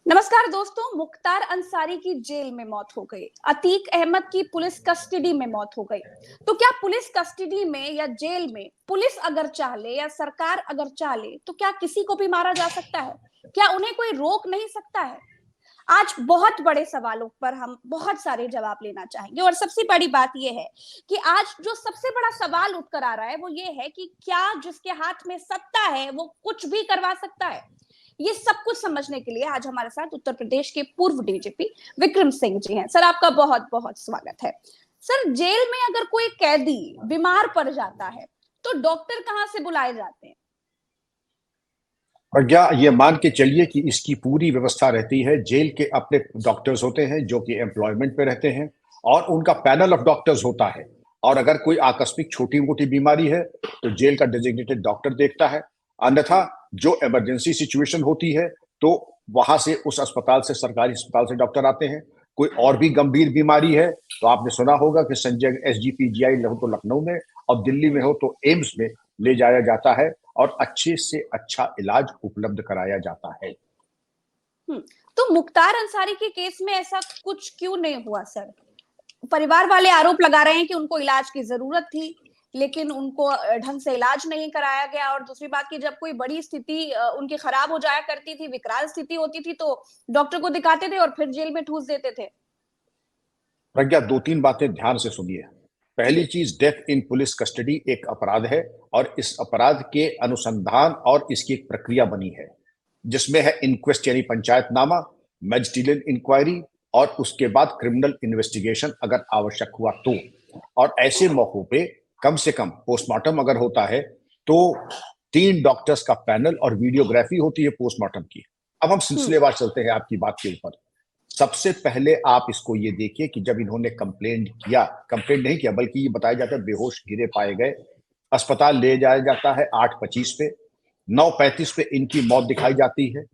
नमस्कार दोस्तों। मुख्तार अंसारी की जेल में मौत हो गई, अतीक अहमद की पुलिस कस्टडी में मौत हो गई। तो क्या पुलिस कस्टडी में या जेल में पुलिस अगर चाहे या सरकार अगर चाहे तो क्या किसी को भी मारा जा सकता है? क्या उन्हें कोई रोक नहीं सकता है? आज बहुत बड़े सवालों पर हम बहुत सारे जवाब लेना चाहेंगे और सबसे बड़ी बात यह है कि आज जो सबसे बड़ा सवाल उठकर आ रहा है वो ये है कि क्या जिसके हाथ में सत्ता है वो कुछ भी करवा सकता है? ये सब कुछ समझने के लिए आज हमारे साथ उत्तर प्रदेश के पूर्व डीजीपी विक्रम सिंह जी हैं। सर, आपका बहुत बहुत स्वागत है। सर, जेल में अगर कोई कैदी बीमार पड़ जाता है तो डॉक्टर कहाँ से बुलाए जाते हैं? प्रज्ञा, ये मान के चलिए कि इसकी पूरी व्यवस्था रहती है। जेल के अपने डॉक्टर्स होते हैं जो कि एम्प्लॉयमेंट पे रहते हैं और उनका पैनल ऑफ डॉक्टर्स होता है। और अगर कोई आकस्मिक छोटी मोटी बीमारी है तो जेल का डेजिग्नेटेड डॉक्टर देखता है। अन्यथा जो इमरजेंसी सिचुएशन होती है तो वहां से उस अस्पताल से, सरकारी अस्पताल से डॉक्टर आते हैं। कोई और भी गंभीर बीमारी है तो आपने सुना होगा कि संजय SGPGI हो तो लखनऊ में और दिल्ली में हो तो एम्स में ले जाया जाता है और अच्छे से अच्छा इलाज उपलब्ध कराया जाता है। तो मुख्तार अंसारी के केस में ऐसा कुछ क्यों नहीं हुआ सर? परिवार वाले आरोप लगा रहे हैं कि उनको इलाज की जरूरत थी लेकिन उनको ढंग से इलाज नहीं कराया गया। और दूसरी बात कि जब कोई बड़ी स्थिति उनकी खराब हो जाया करती थी, विकराल स्थिति होती थी, तो डॉक्टर को दिखाते थे और फिर जेल में ठूस देते थे। प्रज्ञा, दो तीन बातें ध्यान से सुनिए। पहली चीज, डेथ इन पुलिस कस्टडी एक अपराध है और इस अपराध के अनुसंधान और इसकी एक प्रक्रिया बनी है जिसमें है इंक्वेस्ट यानी पंचायतनामा, मैजिस्ट्रियल इंक्वायरी और उसके बाद क्रिमिनल इन्वेस्टिगेशन अगर आवश्यक हुआ तो। और ऐसे मौकों पे कम से कम पोस्टमार्टम अगर होता है तो 3 डॉक्टर्स का पैनल और वीडियोग्राफी होती है पोस्टमार्टम की। अब हम सिलसिलेवार चलते हैं आपकी बात के ऊपर। सबसे पहले आप इसको ये देखिए कि जब इन्होंने कंप्लेंट नहीं किया बल्कि ये बताया जाता है बेहोश गिरे पाए गए, अस्पताल ले जाया जाता है 8:25 पे, 9:35 पे इनकी मौत दिखाई जाती है।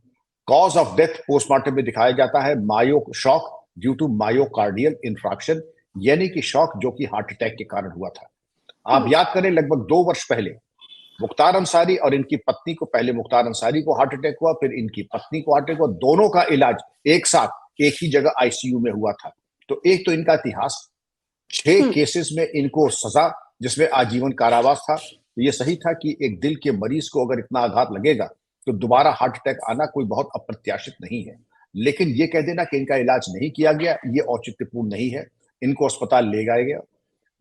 कॉज ऑफ डेथ पोस्टमार्टम में दिखाया जाता है myo shock due to myocardial infarction, यानी कि शॉक जो कि हार्ट अटैक के कारण हुआ था। आप याद करें, लगभग 2 वर्ष पहले मुख्तार अंसारी और इनकी पत्नी को, पहले मुख्तार अंसारी को हार्ट अटैक हुआ, फिर इनकी पत्नी को हार्ट अटैक हुआ। दोनों का इलाज एक साथ एक ही जगह ICU में हुआ था। तो एक तो इनका इतिहास, 6 केसेस में इनको सजा जिसमें आजीवन कारावास था। तो ये सही था कि एक दिल के मरीज को अगर इतना आघात लगेगा तो दोबारा हार्ट अटैक आना कोई बहुत अप्रत्याशित नहीं है। लेकिन ये कह देना कि इनका इलाज नहीं किया गया, ये औचित्यपूर्ण नहीं है। इनको अस्पताल ले जाया गया।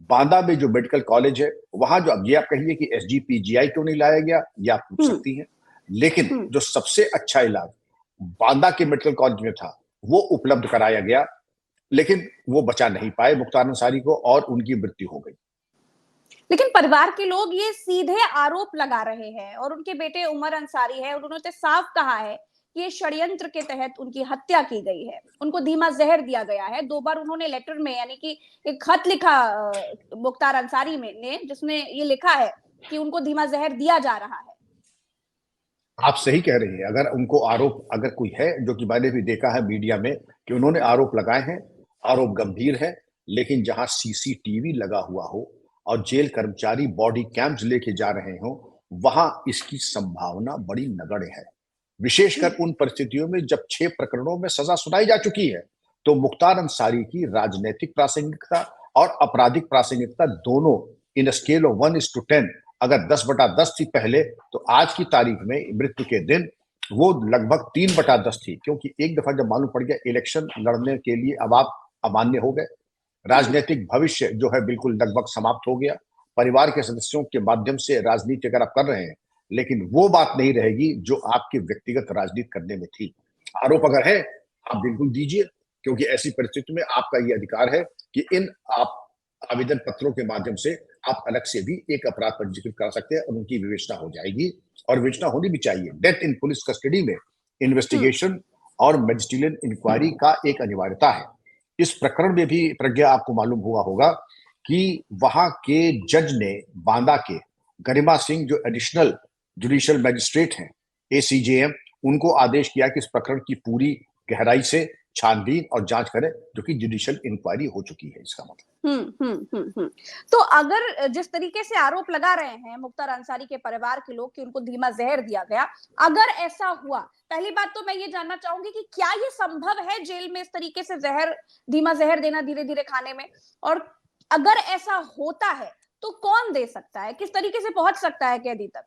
बांदा में जो मेडिकल कॉलेज है वहां, जो अब ये आप कहिए कि SGPGI क्यों नहीं लाया गया, ये आप पूछ सकती हैं। लेकिन जो सबसे अच्छा इलाज बांदा के मेडिकल कॉलेज में था वो उपलब्ध कराया गया, लेकिन वो बचा नहीं पाए मुख्तार अंसारी को और उनकी मृत्यु हो गई। लेकिन परिवार के लोग ये सीधे आरोप लगा रहे हैं और उनके बेटे उमर अंसारी है और उन्होंने साफ कहा है कि ये षड्यंत्र के तहत उनकी हत्या की गई है, उनको धीमा जहर दिया गया है। 2 बार उन्होंने लेटर में यानी कि एक खत लिखा मुख्तार अंसारी में ने, जिसमें ये लिखा है कि उनको धीमा जहर दिया जा रहा है। आप सही कह रही हैं। अगर उनको आरोप अगर कोई है, जो कि मैंने भी देखा है मीडिया में कि उन्होंने आरोप लगाए हैं, आरोप गंभीर है। लेकिन जहां CCTV लगा हुआ हो और जेल कर्मचारी बॉडी कैम्स लेके जा रहे हो, वहां इसकी संभावना बड़ी नगण्य है। विशेषकर उन परिस्थितियों में जब 6 प्रकरणों में सजा सुनाई जा चुकी है। तो मुख्तार अंसारी की राजनीतिक प्रासंगिकता और आपराधिक प्रासंगिकता दोनों इन स्केल ऑफ 1:10 अगर 10/10 थी पहले, तो आज की तारीख में मृत्यु के दिन वो लगभग 3/10 थी। क्योंकि एक दफा जब मालूम पड़ गया इलेक्शन लड़ने के लिए अब आप अमान्य हो गए, राजनीतिक भविष्य जो है बिल्कुल लगभग समाप्त हो गया। परिवार के सदस्यों के माध्यम से राजनीति अगर आप कर रहे हैं, लेकिन वो बात नहीं रहेगी जो आपके व्यक्तिगत राजनीति करने में थी। आरोप अगर है, आप बिल्कुल दीजिए, क्योंकि ऐसी परिस्थिति में आपका ये अधिकार है कि इन आप आवेदन पत्रों के माध्यम से आप अलग से भी एक अपराध पंजीकृत कर सकते हैं और उनकी विवेचना हो जाएगी। और विवेचना होनी भी चाहिए। डेथ इन पुलिस कस्टडी में इन्वेस्टिगेशन और मैजिस्ट्रियल इंक्वायरी का एक अनिवार्यता है। इस प्रकरण में भी प्रज्ञा, आपको मालूम हुआ होगा कि वहां के जज ने, बांदा के गरिमा सिंह जो एडिशनल जुडिशियल मैजिस्ट्रेट हैं ACJM, उनको आदेश किया कि इस प्रकरण की पूरी गहराई से छानबीन और जांच करें, जो कि जुडिशियल इंक्वायरी हो चुकी है इसका मतलब। तो अगर जिस तरीके से आरोप लगा रहे हैं मुख्तार अंसारी के परिवार के लोग कि उनको धीमा जहर दिया गया, अगर ऐसा हुआ, पहली बात तो मैं ये जानना चाहूंगी कि क्या ये संभव है जेल में इस तरीके से धीमा जहर देना धीरे धीरे खाने में? और अगर ऐसा होता है तो कौन दे सकता है, किस तरीके से पहुंच सकता है कैदी तक?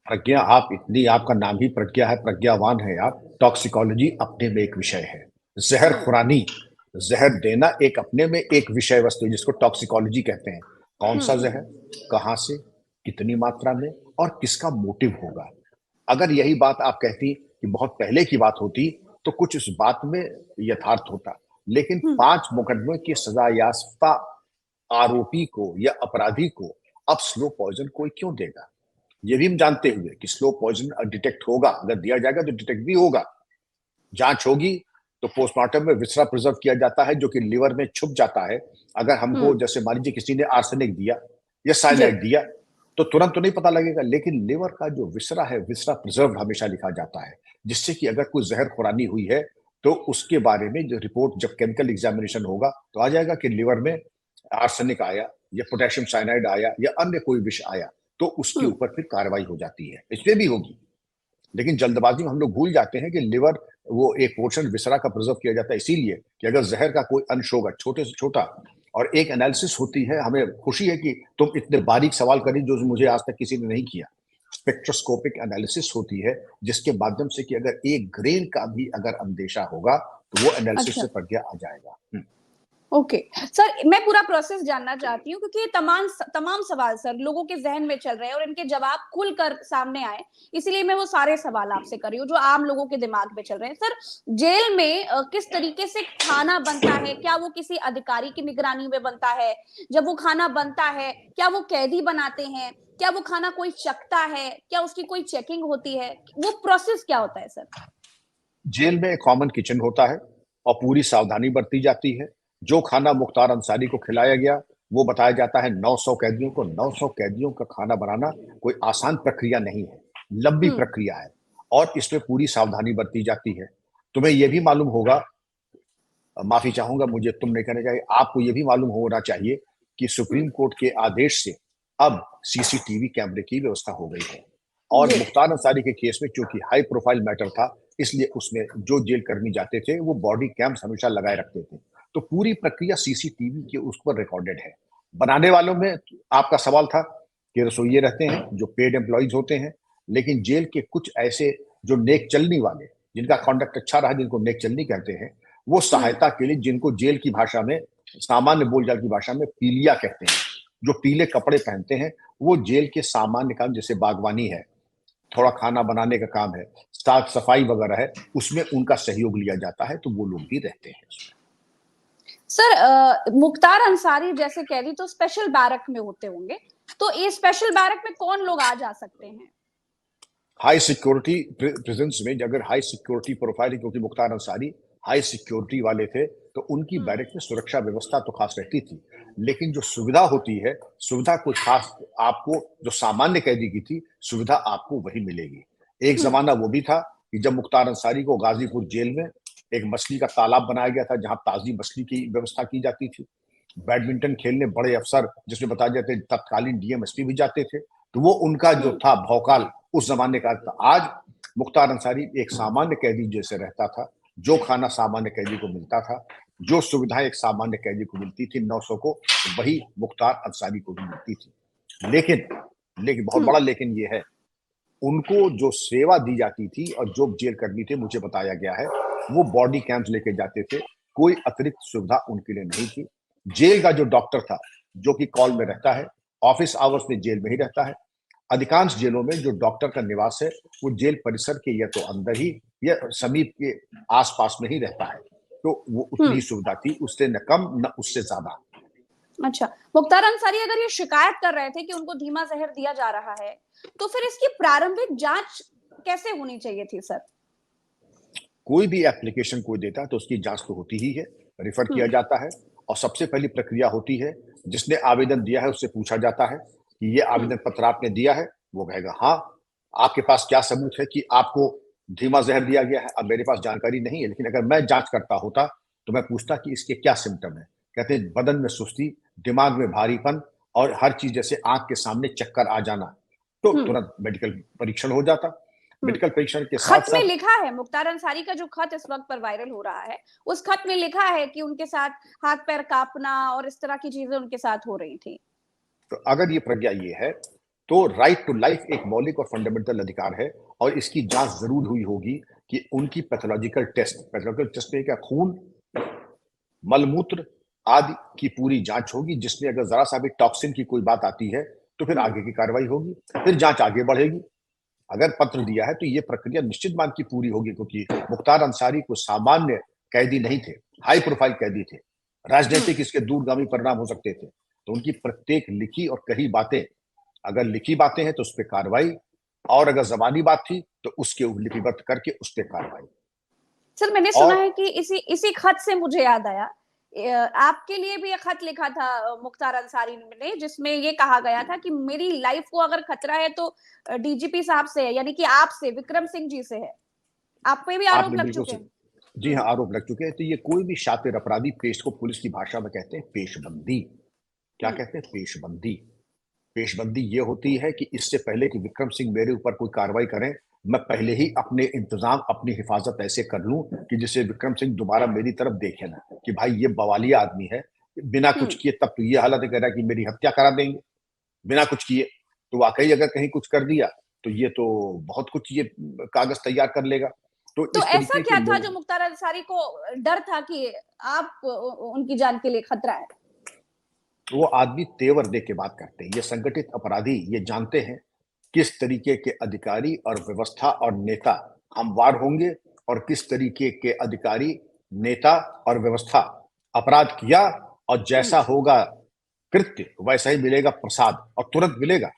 प्रज्ञा, आपका नाम ही प्रज्ञा है, प्रज्ञावान है आप। टॉक्सिकोलॉजी अपने में एक विषय है। जहर खुरानी, जहर देना एक अपने में एक विषय वस्तु है जिसको टॉक्सिकोलॉजी कहते हैं। कौन सा जहर, कहां से, कितनी मात्रा में और किसका मोटिव होगा। अगर यही बात आप कहती कि बहुत पहले की बात होती तो कुछ इस बात में यथार्थ होता, लेकिन 5 मुकदमे की सजायाफ्ता आरोपी को या अपराधी को अब स्लो पॉइजन कोई क्यों देगा? ये भी हम जानते हुए कि स्लो पॉइजन डिटेक्ट होगा, अगर दिया जाएगा तो डिटेक्ट भी होगा। जांच होगी तो पोस्टमार्टम में विसरा प्रिजर्व किया जाता है जो कि लिवर में छुप जाता है। अगर हमको जैसे मान लीजिए किसी ने आर्सेनिक दिया या साइनाइड दिया तो तुरंत तो नहीं पता लगेगा, लेकिन लिवर का जो विसरा है, विसरा प्रिजर्व हमेशा लिखा जाता है, जिससे कि अगर कोई जहर खुरानी हुई है तो उसके बारे में जो रिपोर्ट जब केमिकल एग्जामिनेशन होगा तो आ जाएगा कि लिवर में आर्सेनिक आया या पोटेशियम साइनाइड आया या अन्य कोई विष आया, तो उसके ऊपर फिर कार्रवाई हो जाती है, इसमें भी होगी। लेकिन जल्दबाजी में हम लोग भूल जाते हैं कि लिवर वो एक पोर्शन विसरा का प्रिजर्व किया जाता है इसीलिए कि अगर जहर का कोई अंश होगा छोटे से छोटा, और एक एनालिसिस होती है, हमें खुशी है कि तुम इतने बारीक सवाल करी जो मुझे आज तक किसी ने नहीं किया। स्पेक्ट्रोस्कोपिक एनालिसिस होती है जिसके माध्यम से कि अगर एक ग्रेन का भी अगर अंदेशा होगा तो वो एनालिसिस से प्रज्ञा आ जाएगा। ओके सर, मैं पूरा प्रोसेस जानना चाहती हूँ क्योंकि ये तमाम सवाल सर लोगों के जहन में चल रहे हैं और इनके जवाब खुलकर सामने आए, इसीलिए मैं वो सारे सवाल आपसे कर रही हूँ जो आम लोगों के दिमाग में चल रहे हैं। सर, जेल में किस तरीके से खाना बनता है? क्या वो किसी अधिकारी की निगरानी में बनता है? जब वो खाना बनता है क्या वो कैदी बनाते हैं? क्या वो खाना कोई चखता है? क्या उसकी कोई चेकिंग होती है? वो प्रोसेस क्या होता है सर? जेल में एक कॉमन किचन होता है और पूरी सावधानी बरती जाती है। जो खाना मुख्तार अंसारी को खिलाया गया वो बताया जाता है 900 कैदियों को। 900 कैदियों का खाना बनाना कोई आसान प्रक्रिया नहीं है, लंबी प्रक्रिया है और इसमें पूरी सावधानी बरती जाती है। तुम्हें यह भी मालूम होगा, माफी चाहूंगा, मुझे तुम नहीं कहना चाहिए, आपको यह भी मालूम होना चाहिए कि सुप्रीम कोर्ट के आदेश से अब सीसीटीवी कैमरे की व्यवस्था हो गई है और मुख्तार अंसारी के केस में क्योंकि हाई प्रोफाइल मैटर था इसलिए उसमें जो जेल कर्मी जाते थे वो बॉडी कैम्स हमेशा लगाए रखते थे, तो पूरी प्रक्रिया सीसीटीवी के उस पर रिकॉर्डेड है। बनाने वालों में आपका सवाल था कि रसोइये रहते हैं जो पेड एम्प्लॉइज होते हैं, लेकिन जेल के कुछ ऐसे जो नेक चलनी वाले, जिनका कॉन्डक्ट अच्छा रहा, जिनको नेक चलनी कहते हैं, वो सहायता के लिए, जिनको जेल की भाषा में, सामान्य बोलचाल की भाषा में पीलिया कहते हैं, जो पीले कपड़े पहनते हैं, वो जेल के सामान्य काम जैसे बागवानी है, थोड़ा खाना बनाने का काम है, साफ सफाई वगैरह है, उसमें उनका सहयोग लिया जाता है, तो वो लोग भी रहते हैं। सर, मुख्तार अंसारी जैसे कैदी तो स्पेशल बैरक में होते होंगे, तो ये स्पेशल बैरक में कौन लोग आ जा सकते हैं? हाई सिक्योरिटी प्रिजन्स में अगर हाई सिक्योरिटी प्रोफाइल है, क्योंकि मुख्तार अंसारी हाई सिक्योरिटी वाले थे, तो उनकी बैरक में सुरक्षा व्यवस्था तो खास रहती थी, लेकिन जो सुविधा होती है, सुविधा कोई खास आपको जो सामान्य कैदी की थी, सुविधा आपको वही मिलेगी। एक जमाना वो भी था कि जब मुख्तार अंसारी को गाजीपुर जेल में एक मछली का तालाब बनाया गया था जहां ताजी मछली की व्यवस्था की जाती थी। बैडमिंटन खेलने बड़े अफसर, जिसमें बताया जाते तत्कालीन डीएमएसपी भी जाते थे, तो वो उनका जो था भौकाल उस जमाने का था। आज मुख्तार अंसारी एक सामान्य कैदी जैसे रहता था, जो खाना सामान्य कैदी को मिलता था, जो सुविधाएं एक सामान्य कैदी को मिलती थी 900 को, वही मुख्तार अंसारी को भी मिलती थी। लेकिन बहुत बड़ा लेकिन ये है, उनको जो सेवा दी जाती थी और जो जेल कर्मी थे, मुझे बताया गया है, वो बॉडी कैम्स लेके जाते थे, कोई अतिरिक्त सुविधा उनके लिए नहीं थी। जेल का जो डॉक्टर था, जो कि कॉल में रहता है, ऑफिस आवर्स में जेल में ही रहता है। अधिकांश जेलों में जो डॉक्टर का निवास है वो जेल परिसर के या तो अंदर ही या समीप के आसपास में ही रहता है, तो वो उतनी सुविधा थी, उससे न कम न उससे ज्यादा। अच्छा, मुख्तार अंसारी अगर ये शिकायत कर रहे थे कि उनको धीमा जहर दिया जा रहा है, तो फिर इसकी प्रारंभिक जांच कैसे होनी चाहिए थी सर? कोई भी एप्लीकेशन कोई देता है तो उसकी जांच तो होती ही है, रिफर किया जाता है और सबसे पहली प्रक्रिया होती है, जिसने आवेदन दिया है उससे पूछा जाता है कि ये आवेदन पत्र आपने दिया है, वो कहेगा हाँ। आपके पास क्या सबूत है कि आपको धीमा जहर दिया गया है। अब मेरे पास जानकारी नहीं है, लेकिन अगर मैं जांच करता होता तो मैं पूछता कि इसके क्या सिम्टम है। कहते हैं बदन में सुस्ती, दिमाग में भारीपन और हर चीज जैसे आंख के सामने चक्कर आ जाना, तो हम्म। तुरंत मेडिकल परीक्षण हो जाता। हम्म। मेडिकल परीक्षण के साथ खत में साथ लिखा है, मुख्तार अंसारी का जो खत इस वक्त पर वायरल हो रहा है, उस खत में लिखा है कि उनके साथ हाथ पैर कांपना और इस तरह की चीजें उनके साथ हो रही थी। तो अगर ये प्रज्ञा ये है, तो राइट टू लाइफ एक मौलिक और फंडामेंटल अधिकार है, और इसकी जांच जरूर हुई होगी कि उनकी पैथोलॉजिकल टेस्ट में क्या खून, मलमूत्र आदि की पूरी जांच होगी, जिसमें अगर जरा सा भी टॉक्सिन की कोई बात आती है तो फिर आगे की कार्रवाई होगी, फिर जांच आगे बढ़ेगी। अगर पत्र दिया है तो ये प्रक्रिया निश्चित मान की पूरी होगी, क्योंकि मुख्तार अंसारी को सामान्य कैदी नहीं थे, हाई प्रोफाइल कैदी थे, राजनीतिक इसके दूरगामी परिणाम हो सकते थे। तो उनकी प्रत्येक लिखी और कही बातें, अगर लिखी बातें हैं तो उस पर कार्रवाई, और अगर जबानी बात थी तो उसके लिपिबद्ध करके उस पर कार्रवाई। सर, मैंने सुना और है कि इसी इसी खत से मुझे याद आया, आपके लिए भी एक खत लिखा था मुख्तार अंसारी ने, जिसमें ये कहा गया था कि मेरी लाइफ को अगर खतरा है तो डीजीपी साहब से है, यानी कि आपसे, विक्रम सिंह जी से है। आप पे भी आरोप आपने लग बिल्कुल चुके हैं। जी हाँ, आरोप लग चुके हैं। तो ये कोई भी शातिर अपराधी, पेश को पुलिस की भाषा में कहते हैं पेशबंदी। क्या हम्म। कहते हैं? पेशबंदी। पेशबंदी ये होती है कि इससे पहले कि विक्रम सिंह मेरे ऊपर कोई कार्रवाई करें, मैं पहले ही अपने इंतजाम, अपनी हिफाजत ऐसे कर लूं कि जिससे विक्रम सिंह दोबारा मेरी तरफ देखे ना, कि भाई ये बवालिया आदमी है, बिना कुछ हम्म। किए तब तो ये हालत कह रहा है कि मेरी हत्या करा देंगे बिना कुछ किए। तो वाकई अगर कहीं कुछ कर दिया तो ये तो बहुत कुछ ये कागज तैयार कर लेगा। तो तो इस ऐसा तरीके के क्या था जो लोग, मुख्तार अंसारी को डर था कि आप उनकी जान के लिए खतरा है? वो आदमी तेवर दे के बात करते हैं। ये संगठित अपराधी ये जानते हैं किस तरीके के अधिकारी और व्यवस्था और नेता हमवार होंगे, और किस तरीके के अधिकारी, नेता और व्यवस्था अपराध किया, और हम्म। जैसा होगा कृत्य वैसा ही मिलेगा प्रसाद, और तुरंत मिलेगा,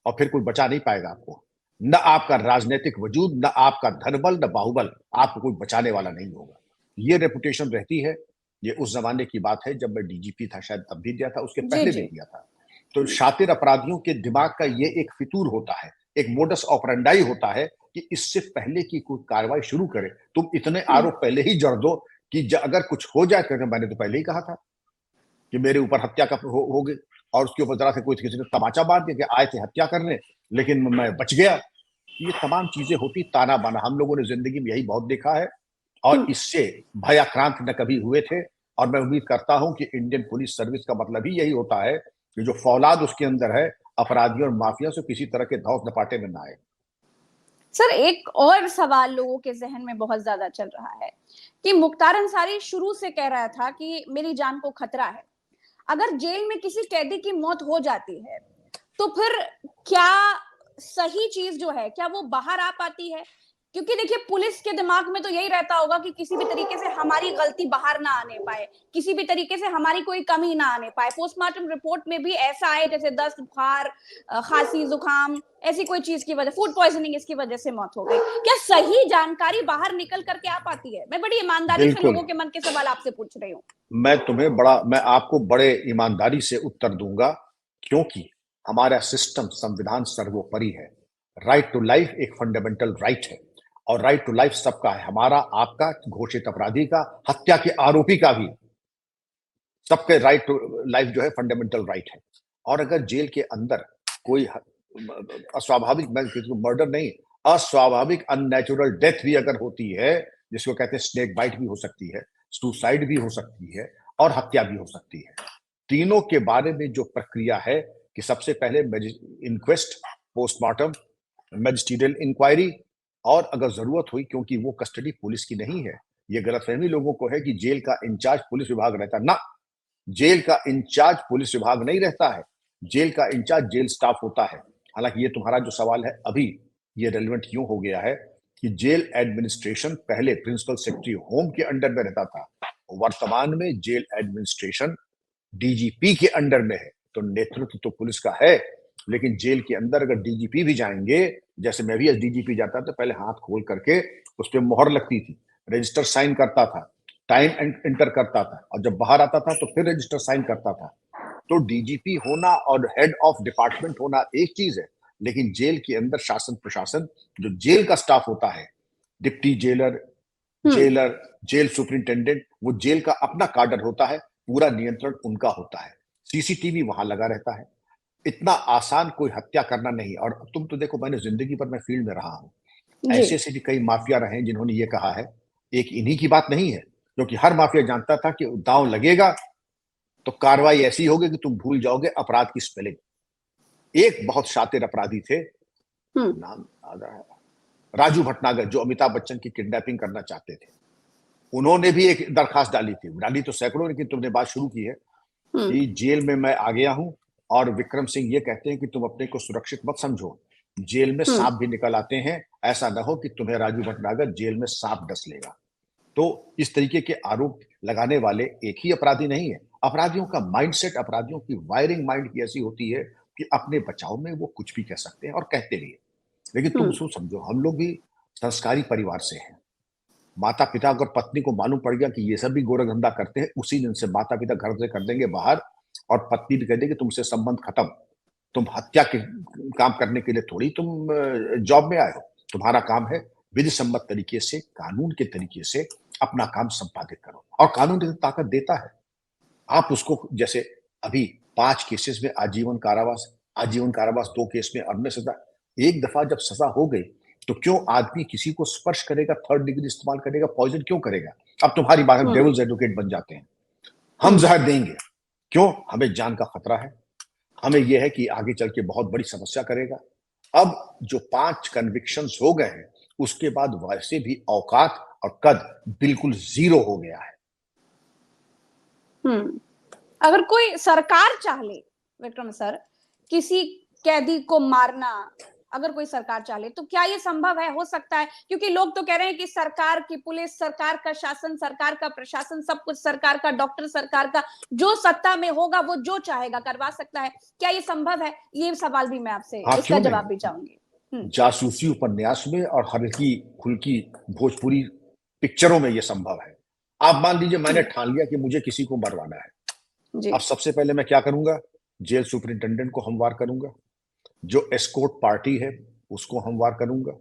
और फिर कोई बचा नहीं पाएगा आपको। न आपका राजनीतिक वजूद, न आपका धनबल, न बाहुबल, आपको कोई बचाने वाला नहीं होगा। ये रेपुटेशन रहती है। ये उस जमाने की बात है जब मैं डीजीपी था, शायद तब भी दिया था, उसके जी पहले भी जी। दिया था। तो शातिर अपराधियों के दिमाग का ये एक फितूर होता है, एक मोडस ऑपरेंडाई होता है, कि इससे पहले की कोई कार्रवाई शुरू करे, तुम इतने हम्म। आरोप पहले ही जड़ दो कि अगर कुछ हो जाए, क्योंकि मैंने तो पहले ही कहा था कि मेरे ऊपर हत्या का हो गई, और उसके ऊपर जरा से कोई किसी ने तमाचा मार दिया कि आए थे हत्या करने, लेकिन मैं बच गया। ये तमाम चीजें होती ताना बाना, हम लोगों ने जिंदगी में यही बहुत देखा है, और हम्म। इससे भयाक्रांत न कभी हुए थे। और मैं उम्मीद करता हूं कि इंडियन पुलिस सर्विस का मतलब ही यही होता है कि जो फौलाद उसके अंदर है, अपराधियों और माफिया से किसी तरह के धौस दपाटे में ना आए। सर, एक और सवाल लोगों के जहन में बहुत ज्यादा चल रहा है कि मुख्तार अंसारी शुरू से कह रहा था कि मेरी जान को खतरा है। अगर जेल में किसी कैदी की मौत हो जाती है तो फिर क्या सही चीज जो है, क्या वो बाहर आ पाती है? क्योंकि देखिए, पुलिस के दिमाग में तो यही रहता होगा कि किसी भी तरीके से हमारी गलती बाहर ना आने पाए, किसी भी तरीके से हमारी कोई कमी ना आने पाए, पोस्टमार्टम रिपोर्ट में भी ऐसा आए जैसे दस्त, बुखार, खांसी, जुकाम, ऐसी कोई चीज की वजह, फूड पॉइजनिंग, इसकी वजह से मौत हो गई। क्या सही जानकारी बाहर निकल करके आ पाती है? मैं बड़ी ईमानदारी से बिल्कुल। लोगों के मन के सवाल आपसे पूछ रही हूँ। मैं आपको बड़े ईमानदारी से उत्तर दूंगा, क्योंकि हमारा सिस्टम, संविधान सर्वोपरि है। राइट टू लाइफ एक फंडामेंटल राइट है, और राइट टू लाइफ सबका है, हमारा, आपका, घोषित अपराधी का, हत्या के आरोपी का भी। सबके राइट टू लाइफ जो है फंडामेंटल राइट है। और अगर जेल के अंदर कोई अस्वाभाविक, मैं किसी को मर्डर नहीं, अस्वाभाविक अननेचुरल डेथ भी अगर होती है, जिसको कहते हैं स्नेक बाइट भी हो सकती है, सुसाइड भी हो सकती है, और हत्या भी हो सकती है। तीनों के बारे में जो प्रक्रिया है कि सबसे पहले इंक्वेस्ट, पोस्टमार्टम, मैजिस्ट्रियल इंक्वायरी, और अगर जरूरत हुई, क्योंकि वो कस्टडी पुलिस की नहीं है। ये गलतफहमी लोगों को है कि जेल का इंचार्ज पुलिस विभाग रहता है। ना, जेल का इंचार्ज पुलिस विभाग नहीं रहता है, जेल का इंचार्ज जेल स्टाफ होता है। हालांकि ये तुम्हारा जो सवाल है अभी, ये रेलिवेंट यूं हो गया है कि जेल एडमिनिस्ट्रेशन पहले प्रिंसिपल सेक्रेटरी होम के अंडर में रहता था, वर्तमान में जेल एडमिनिस्ट्रेशन डीजीपी के अंडर में है। तो नेतृत्व तो पुलिस का है, लेकिन जेल के अंदर अगर डीजीपी भी जाएंगे, जैसे मैं भी एस डीजीपी जाता था, पहले हाथ खोल करके उस पर मोहर लगती थी, रजिस्टर साइन करता था, टाइम एंटर करता था, और जब बाहर आता था तो फिर रजिस्टर साइन करता था। तो डीजीपी होना और हेड ऑफ डिपार्टमेंट होना एक चीज है, लेकिन जेल के अंदर शासन प्रशासन, जो जेल का स्टाफ होता है, deputy jailer, jailer, jail superintendent, वो जेल का अपना काडर होता है, पूरा नियंत्रण उनका होता है, सीसीटीवी वहां लगा रहता है। इतना आसान कोई हत्या करना नहीं। और तुम तो देखो, मैंने जिंदगी भर मैं फील्ड में रहा हूं, जी। ऐसे ऐसे भी कई माफिया रहे हैं जिन्होंने ये कहा है। एक इन्हीं की बात नहीं है, क्योंकि हर माफिया जानता था कि दांव लगेगा तो कार्रवाई ऐसी होगी कि तुम भूल जाओगे अपराध की स्पेलिंग। एक बहुत शातिर अपराधी थे, हम्म। नाम याद आ रहा है, राजू भटनागर, जो अमिताभ बच्चन की किडनैपिंग करना चाहते थे। उन्होंने भी एक दरखास्त डाली तो सैकड़ों, लेकिन तुमने बात शुरू की है हम्म। कि जेल में मैं आ गया हूं और विक्रम सिंह ये कहते हैं कि तुम अपने को सुरक्षित मत समझो, जेल में हम्म। सांप भी निकल आते हैं, ऐसा ना हो कि तुम्हें राजू भटनागर जेल में सांप डस लेगा। तो इस तरीके के आरोप लगाने वाले एक ही अपराधी नहीं है। अपराधियों का माइंडसेट, अपराधियों की वायरिंग माइंड की ऐसी होती है कि अपने बचाव में वो कुछ भी कह सकते हैं और कहते भी हैं। लेकिन तुम हम्म। समझो, हम लोग भी संस्कारी परिवार से हैं। माता पिता अगर पत्नी को मालूम पड़ गया कि ये सब भी गोरखधंधा करते हैं, उसी दिन से माता पिता घर से कर देंगे बाहर, और पत्नी भी कह देगी तुमसे संबंध खत्म। तुम हत्या के काम करने के लिए थोड़ी तुम जॉब में आए हो। तुम्हारा काम है विधि सम्मत तरीके से, कानून के तरीके से अपना काम संपादित करो, और कानून की ताकत देता है। आप उसको, जैसे अभी 5 केसेस में आजीवन कारावास, आजीवन कारावास 2 केस में अब में सजा। एक दफा जब सजा हो गई तो क्यों आदमी किसी को स्पर्श करेगा, थर्ड डिग्री इस्तेमाल करेगा, पॉइजन क्यों करेगा? अब तुम्हारी बात, हम हम्म। डेविल्स एडवोकेट बन जाते हैं। हम हम्म। जहर देंगे क्यों? हमें जान का खतरा है, हमें यह है कि आगे चल के बहुत बड़ी समस्या करेगा। अब जो 5 कन्विक्शंस हो गए हैं, उसके बाद वैसे भी औकात और कद बिल्कुल जीरो हो गया है। हम्म। अगर कोई सरकार चाह ले विक्रम सर, किसी कैदी को मारना, अगर कोई सरकार चाहे तो क्या ये संभव है, हो सकता है? क्योंकि लोग तो कह रहे हैं कि सरकार की पुलिस, सरकार का शासन, सरकार का प्रशासन, सब कुछ सरकार का, डॉक्टर सरकार का, जो सत्ता में होगा वो जो चाहेगा करवा सकता है। क्या ये संभव है? ये सवाल भी मैं आपसे, हाँ, इसका क्यों नहीं? जवाब भी चाहूंगी। जासूसी उपन्यास में और हल्की फुल्की भोजपुरी पिक्चरों में यह संभव है। आप मान लीजिए मैंने हम्म। ठान लिया कि मुझे किसी को मरवाना है। जी। अब सबसे पहले मैं क्या करूंगा? जेल सुपरिंटेंडेंट को हमवार करूंगा, जो एस्कॉर्ट पार्टी है उसको हमवार करूंगा,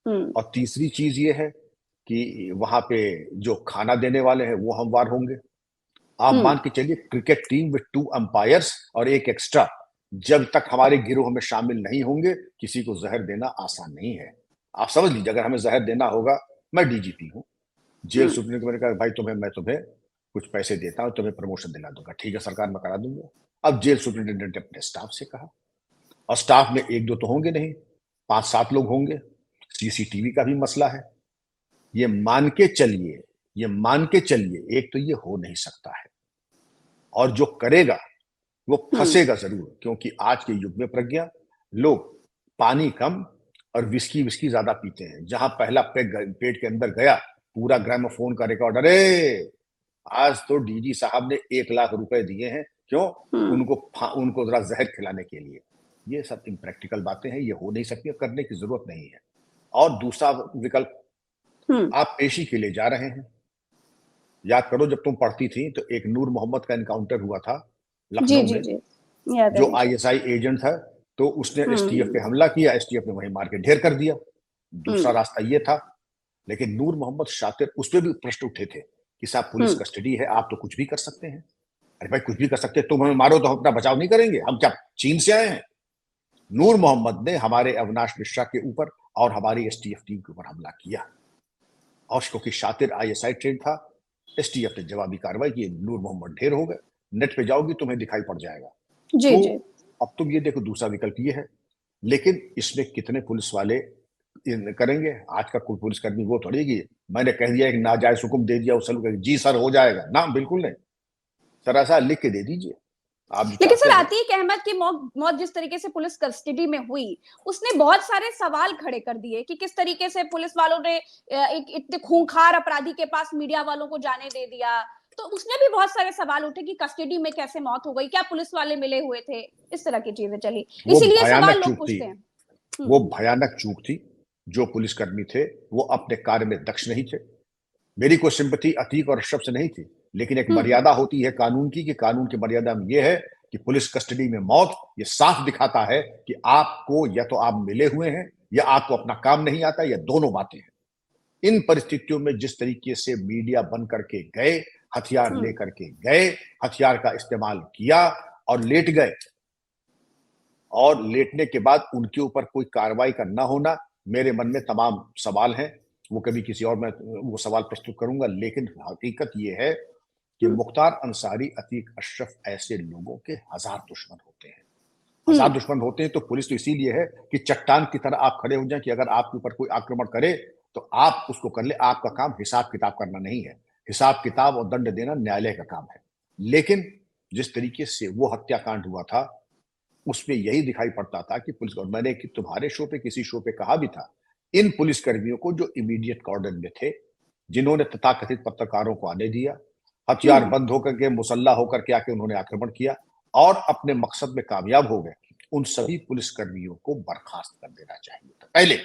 हम्म। और तीसरी चीज ये है कि वहां पे जो खाना देने वाले हैं वो हमवार होंगे। आप हम्म। मान के चलिए, क्रिकेट टीम विद 2 अंपायर्स और एक एक्स्ट्रा, जब तक हमारे गिरोह में शामिल नहीं होंगे किसी को जहर देना आसान नहीं है। आप समझ लीजिए, अगर हमें जहर देना होगा, मैं डीजीपी हूँ, जेल हम्म। सुपरिटेंडेंट को मैंने कहा भाई मैं तुम्हें कुछ पैसे देता हूं, तुम्हें प्रमोशन दिला दूंगा। ठीक है सरकार, मैं करा दूंगा। अब जेल सुपरिटेंडेंट ने अपने स्टाफ से कहा, और स्टाफ में एक दो तो होंगे नहीं, 5-7 लोग होंगे, सीसीटीवी का भी मसला है। ये मान के चलिए, ये मान के चलिए, एक तो ये हो नहीं सकता है, और जो करेगा वो हम्म। फंसेगा जरूर, क्योंकि आज के युग में प्रज्ञा, लोग पानी कम और विस्की विस्की ज्यादा पीते हैं। जहां पहला पेग पेट के अंदर गया, पूरा ग्रामोफोन का रिकॉर्ड, अरे आज तो डीजी साहब ने 1 लाख रुपए दिए हैं, क्यों? हम्म। उनको जरा जहर खिलाने के लिए। ये सब इम्प्रैक्टिकल बातें हैं, ये हो नहीं सकती, करने की जरूरत नहीं है। और दूसरा विकल्प, हम्म। आप पेशी के लिए जा रहे हैं। याद करो, जब तुम पढ़ती थी तो एक नूर मोहम्मद का एनकाउंटर हुआ था जी लखनऊ जी में, जी, याद है जो मुझे। आईएसआई एजेंट था। तो उसने एसटीएफ पे हम्म। हमला किया, एसटीएफ ने वहीं मार के ढेर कर दिया। दूसरा हम्म। रास्ता ये था, लेकिन नूर मोहम्मद शातिर, उस पर भी प्रश्न उठे थे कि साहब पुलिस हम्म। कस्टडी है, आप तो कुछ भी कर सकते हैं। अरे भाई, कुछ भी कर सकते हैं, तुम हमें मारो तो हम अपना बचाव नहीं करेंगे? हम क्या चीन से आए हैं? नूर मोहम्मद ने हमारे अविनाश मिश्रा के ऊपर और हमारी एसटीएफ टीम के ऊपर हमला किया, और क्योंकि शातिर आईएसआई ट्रेन था, एसटीएफ ने जवाबी कार्रवाई की, नूर मोहम्मद ढेर हो गए। नेट पे जाओगी तुम्हें दिखाई पड़ जाएगा। जी तो जी। अब तुम ये देखो, दूसरा विकल्प ये है। लेकिन इसमें कितने पुलिस वाले करेंगे? आज का कोई पुलिसकर्मी वो थोड़ी कि मैंने कह दिया, एक नाजायज हुक्म दे दिया, उस जी सर हो जाएगा ना, बिल्कुल नहीं। सर ऐसा लिख के दे दीजिए, आप जो लेकिन चाहते सर, हैं। अतीक अहमद की मौत जिस तरीके से पुलिस कस्टडी में हुई, उसने बहुत सारे सवाल खड़े कर दिए कि किस तरीके से पुलिस वालों ने एक इतने खूंखार अपराधी के पास मीडिया वालों को जाने दे दिया। तो उसने भी बहुत सारे सवाल उठे कि कस्टडी में कैसे मौत हो गई, क्या पुलिस वाले मिले हुए थे, इस तरह की चीजें चली। वो इसीलिए भयानक सवाल लोग चूक थी, पूछते हैं। वो हम्म। भयानक चूक थी। जो पुलिसकर्मी थे वो अपने कार्य में दक्ष नहीं थे। मेरी कोई सिंपैथी अतीक और अशरफ से नहीं थी, लेकिन एक हम्म। मर्यादा होती है कानून की, कि कानून की मर्यादा में यह है कि पुलिस कस्टडी में मौत ये साफ दिखाता है कि आपको या तो आप मिले हुए हैं, या आपको अपना काम नहीं आता, या दोनों बातें हैं। इन परिस्थितियों में जिस तरीके से मीडिया बन करके गए, हथियार लेकर के गए, हथियार का इस्तेमाल किया और लेट गए, और लेटने के बाद उनके ऊपर कोई कार्रवाई का ना होना, मेरे मन में तमाम सवाल हैं। वो कभी किसी और मैं वो सवाल प्रस्तुत करूंगा, लेकिन हकीकत ये है कि मुख्तार अंसारी, अतीक अशरफ ऐसे लोगों के हजार दुश्मन होते हैं। हजार दुश्मन होते हैं तो पुलिस तो इसीलिए है कि चट्टान की तरह आप खड़े हो जाएं कि अगर आपके ऊपर कोई आक्रमण करे तो आप उसको कर ले। आपका काम हिसाब किताब करना नहीं है, हिसाब किताब और दंड देना न्यायालय का काम है। लेकिन जिस तरीके से वो हत्याकांड हुआ था, उसमें यही दिखाई पड़ता था कि पुलिस, और मैंने कि तुम्हारे शो पे, किसी शो पे कहा भी था, इन पुलिसकर्मियों को जो इमीडिएट कॉर्डन में थे, जिन्होंने तथाकथित पत्रकारों को आने दिया, हथियार बंद होकर के, मुसल्ला होकर के आके उन्होंने आक्रमण किया और अपने मकसद में कामयाब हो गए, उन सभी पुलिसकर्मियों को बर्खास्त कर देना चाहिए था पहले।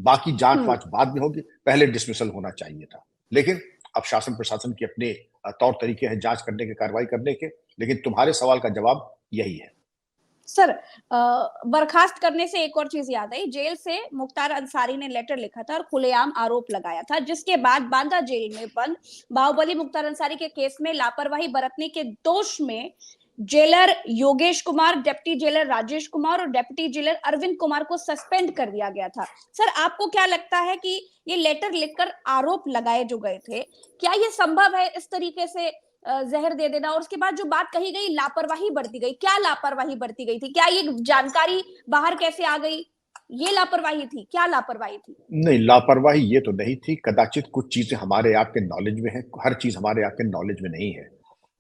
बाकी जांच वाच बाद में होगी, पहले डिसमिसल होना चाहिए था। लेकिन अब शासन प्रशासन के अपने तौर तरीके हैं जांच करने के, कार्रवाई करने के। लेकिन तुम्हारे सवाल का जवाब यही है। सर, बर्खास्त करने से एक और चीज याद आई। जेल से मुख्तार अंसारी ने लेटर लिखा था और खुलेआम आरोप लगाया था, जिसके बाद बांदा जेल में बंद बाहुबली मुख्तार अंसारी के केस में लापरवाही बरतने के दोष में jailer Yogesh Kumar, deputy jailer Rajesh Kumar और डिप्टी जेलर अरविंद कुमार को सस्पेंड कर दिया गया था। सर, आपको क्या लगता है कि ये लेटर लिखकर आरोप लगाए जो गए थे, क्या ये संभव है इस तरीके से जहर दे देना? और उसके बाद जो बात कही गई, लापरवाही बरती गई, क्या लापरवाही बरती गई थी? क्या ये जानकारी बाहर कैसे आ गई? ये लापरवाही थी? क्या लापरवाही थी? नहीं, लापरवाही ये तो नहीं थी। कदाचित कुछ चीजें हमारे आपके नॉलेज में है, हर चीज हमारे आपके नॉलेज में नहीं है।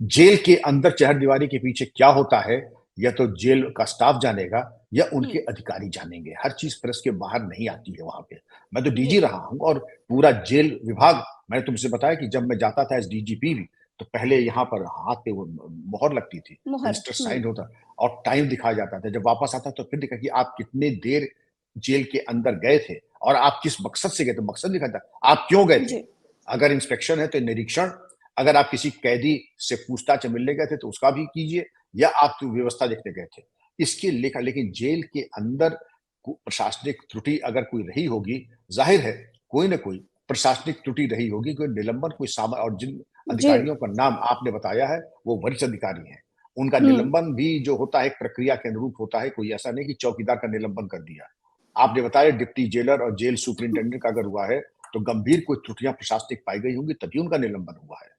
जेल के अंदर चहरदीवारी के पीछे क्या होता है, या तो जेल का स्टाफ जानेगा या उनके अधिकारी जानेंगे। हर चीज प्रेस के बाहर नहीं आती है वहां पे। मैं तो डीजी रहा हूं और पूरा जेल विभाग, मैंने तुमसे बताया कि जब मैं जाता था एस डीजीपी भी, तो पहले यहाँ पर हाथ पे वो मोहर लगती थी, रजिस्टर साइन होता और टाइम दिखाया जाता था। जब वापस आता तो फिर दिखा कि आप कितने देर जेल के अंदर गए थे और आप किस मकसद से गए थे, मकसद लिखा था, आप क्यों गए थे। अगर इंस्पेक्शन है तो निरीक्षण, अगर आप किसी कैदी से पूछताछ मिलने गए थे तो उसका भी कीजिए, या आप व्यवस्था देखने गए थे, इसके लेखा। लेकिन जेल के अंदर प्रशासनिक त्रुटि अगर कोई रही होगी, जाहिर है कोई ना कोई प्रशासनिक त्रुटि रही होगी, कोई निलंबन, कोई सामान। और जिन अधिकारियों का नाम आपने बताया है वो वरिष्ठ अधिकारी हैं। उनका निलंबन भी जो होता है एक प्रक्रिया के अनुरूप होता है। कोई ऐसा नहीं कि चौकीदार का निलंबन कर दिया। आपने बताया डिप्टी जेलर और जेल सुपरिंटेंडेंट का अगर हुआ है तो गंभीर कोई त्रुटियां प्रशासनिक पाई गई होंगी, तभी उनका निलंबन हुआ है।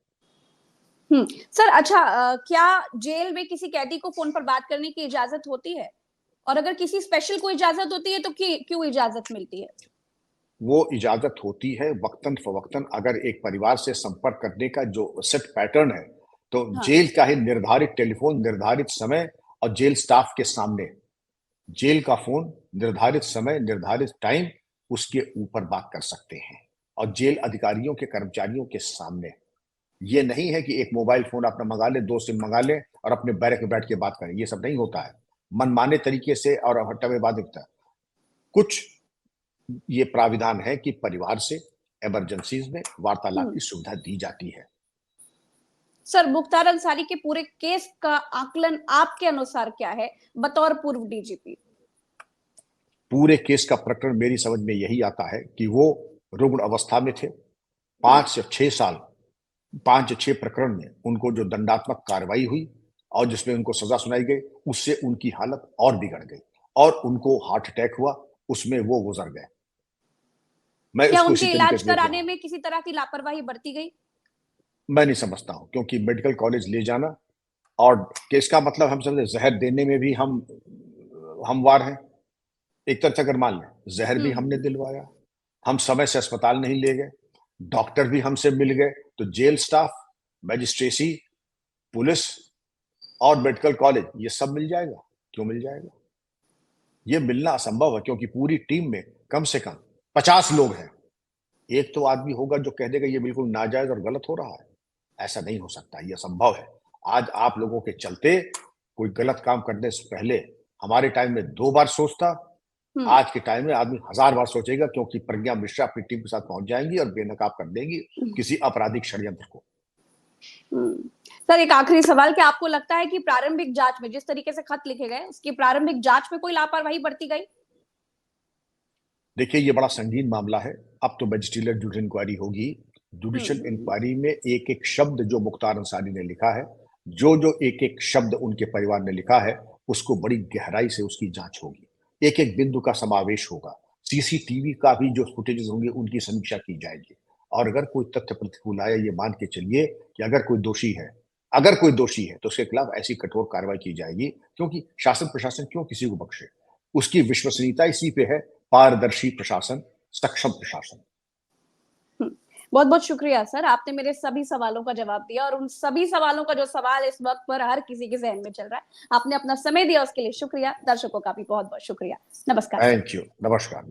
सर, अच्छा, क्या जेल में किसी कैदी को फोन पर बात करने की इजाजत होती है? और अगर किसी स्पेशल को इजाजत होती है तो क्यों इजाजत मिलती है? वो इजाजत होती है वक्तन फवक्तन। अगर एक परिवार से संपर्क करने का जो सेट पैटर्न है, तो जेल का ही निर्धारित टेलीफोन, निर्धारित समय और जेल स्टाफ के सामने जेल का फोन, निर्धारित समय, निर्धारित टाइम, उसके ऊपर बात कर सकते हैं। और जेल अधिकारियों के, कर्मचारियों के सामने। ये नहीं है कि एक मोबाइल फोन अपना मंगा ले, 2 सिम मंगा ले और अपने बैरक में बैठ के बात करें। ये सब नहीं होता है मनमाने तरीके से और हट्टा में बात होता है। कुछ ये प्राविधान है कि परिवार से इमरजेंसीज में वार्तालाप की सुविधा दी जाती है। सर, मुख्तार अंसारी के पूरे केस का आकलन आपके अनुसार क्या है बतौर पूर्व डीजीपी? पूरे केस का प्रकरण मेरी समझ में यही आता है कि वो रुग्ण अवस्था में थे। 5 से 6 साल, 5 या 6 प्रकरण में उनको जो दंडात्मक कार्रवाई हुई और जिसमें उनको सजा सुनाई गई, उससे उनकी हालत और बिगड़ गई और उनको हार्ट अटैक हुआ, उसमें वो गुजर गए। मैं क्या इसको उनके इसी तरीके इलाज से देख रहा कराने हूं। में किसी तरह की लापरवाही बरती गई? मैं नहीं समझता हूं, क्योंकि मेडिकल कॉलेज ले जाना और केस का मतलब, हम समझे जहर देने में भी हम हमवार हैं। एक तरह से अगर मान लें जहर भी हमने दिलवाया, हम समय से अस्पताल नहीं ले गए, डॉक्टर भी हमसे मिल गए, तो जेल स्टाफ, मजिस्ट्रेसी, पुलिस और मेडिकल कॉलेज, ये सब मिल जाएगा? क्यों मिल जाएगा? ये मिलना असंभव है, क्योंकि पूरी टीम में कम से कम 50 लोग हैं। एक तो आदमी होगा जो कह देगा ये बिल्कुल नाजायज और गलत हो रहा है। ऐसा नहीं हो सकता, ये असंभव है। आज आप लोगों के चलते कोई गलत काम करने से पहले हमारे टाइम में 2 बार सोचता, आज के टाइम में आदमी 1000 बार सोचेगा, क्योंकि प्रज्ञा मिश्रा अपनी टीम के साथ पहुंच जाएंगी और बेनकाब कर देंगी किसी आपराधिक षड्यंत्र को। सर, एक आखिरी सवाल, क्या आपको लगता है कि प्रारंभिक जांच में जिस तरीके से खत लिखे गए, उसकी प्रारंभिक जांच में कोई लापरवाही बरती गई? देखिए, ये बड़ा संगीन मामला है। अब तो मैजिस्ट्रियल जुडिशियल इंक्वायरी होगी। जुडिशियल इंक्वायरी में एक एक शब्द जो मुख्तार अंसारी ने लिखा है, जो जो एक एक शब्द उनके परिवार ने लिखा है, उसको बड़ी गहराई से उसकी जांच होगी। एक एक बिंदु का समावेश होगा। सीसीटीवी का भी जो फुटेजेस होंगे उनकी समीक्षा की जाएगी। और अगर कोई तथ्य प्रतिकूल आया, ये मान के चलिए कि अगर कोई दोषी है तो उसके खिलाफ ऐसी कठोर कार्रवाई की जाएगी, क्योंकि शासन प्रशासन क्यों किसी को बख्शे। उसकी विश्वसनीयता इसी पे है, पारदर्शी प्रशासन, सक्षम प्रशासन। बहुत बहुत शुक्रिया सर, आपने मेरे सभी सवालों का जवाब दिया, और उन सभी सवालों का जो सवाल इस वक्त पर हर किसी के जहन में चल रहा है, आपने अपना समय दिया, उसके लिए शुक्रिया। दर्शकों का भी बहुत बहुत शुक्रिया। नमस्कार सर। Thank you. नमस्कार।